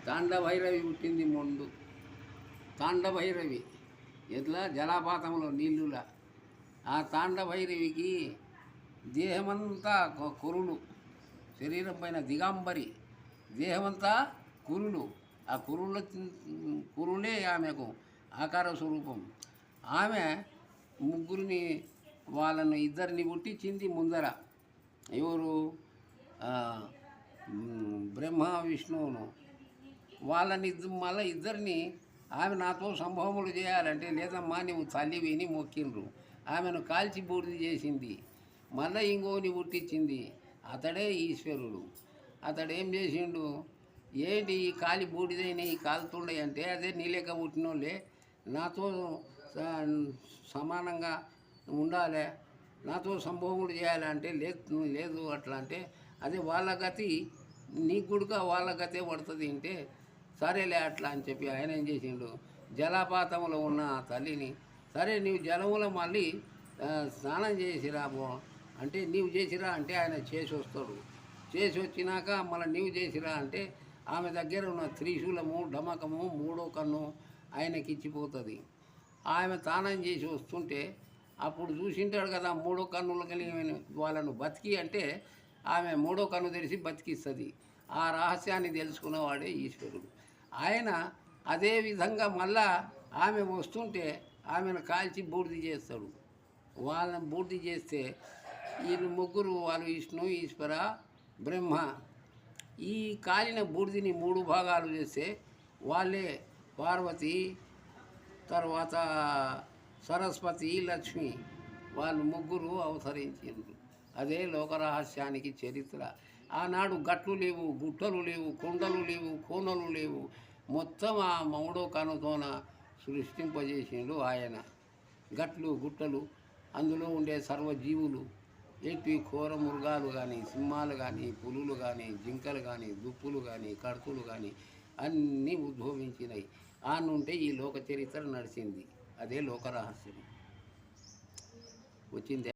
తాండభైరవి పుట్టింది ముందు. తాండభైరవి ఎట్లా జలపాతంలో నీళ్ళులా. ఆ తాండభైరవికి దేహమంతా కురులు, శరీరం పైన దిగాంబరి, దేహమంతా కురులు. ఆ కురులే ఆమెకు ఆకార స్వరూపం. ఆమె ముగ్గురిని వాళ్ళను ఇద్దరిని పుట్టించింది ముందర. ఎవరు? బ్రహ్మ విష్ణువును. వాళ్ళని మళ్ళీ ఇద్దరిని ఆమె నాతో సంభవములు చేయాలంటే లేదమ్మా నువ్వు తల్లి విని మొక్కిండ్రు. ఆమెను కాల్చి బూడిద చేసింది. మళ్ళీ ఇంకోని పుట్టించింది. అతడే ఈశ్వరుడు. అతడేం చేసిండు? ఏంటి ఈ కాలి బూడిదైన ఈ కాలుతుండే అంటే అదే నీలేక పుట్టినోళ్ళే, నాతో సమానంగా ఉండాలి, నాతో సంభవములు చేయాలంటే లేదు అట్లా అంటే అదే వాళ్ళ గతి నీకు కూడా వాళ్ళ గతే పడుతుంది అంటే సరేలే అట్లా అని చెప్పి ఆయన ఏం చేసిండు? జలపాతంలో ఉన్న తల్లిని సరే నీవు జలములో మళ్ళీ స్నానం చేసిరా అంటే నీవు చేసిరా అంటే ఆయన చేసి వస్తాడు. చేసి వచ్చినాక మళ్ళీ నీవు చేసిరా అంటే ఆమె దగ్గర ఉన్న త్రిశూలము డమకము మూడో కన్ను ఆయనకి ఇచ్చిపోతుంది. ఆమె స్నానం చేసి వస్తుంటే అప్పుడు చూసింటాడు కదా మూడో కన్నులు కలిగిన వాళ్ళను బతికి అంటే ఆమె మూడో కన్ను తెరిచి బతికిస్తుంది. ఆ రహస్యాన్ని తెలుసుకున్నవాడే ఈశ్వరుడు. ఆయన అదే విధంగా మళ్ళా ఆమె వస్తుంటే ఆమెను కాల్చి బూడిద చేస్తాడు. వాళ్ళని బూడిద చేస్తే వీళ్ళు ముగ్గురు, వాళ్ళు విష్ణు, ఈశ్వర, బ్రహ్మ, ఈ కాలిన బూడిదని 3 భాగాలు చేస్తే వాళ్ళే పార్వతి, తర్వాత సరస్వతి, లక్ష్మి, వాళ్ళు ముగ్గురు అవతరించారు. అదే లోకరహస్యానికి చరిత్ర. ఆనాడు గట్లు లేవు, గుట్టలు లేవు, కొండలు లేవు, కోనలు లేవు. మొత్తం ఆ మూడో కనుతోన సృష్టింపజేసిండు ఆయన. గట్లు గుట్టలు, అందులో ఉండే సర్వజీవులు, ఎట్టి ఘోర మృగాలు కానీ, సింహాలు కానీ, పులులు కానీ, జింకలు కానీ, దుప్పులు కానీ, కడుతులు కానీ అన్నీ ఉద్భవించినాయి. ఆ నుంటే ఈ లోక చరిత్ర నడిచింది. అదే లోకరహస్యం వచ్చింది.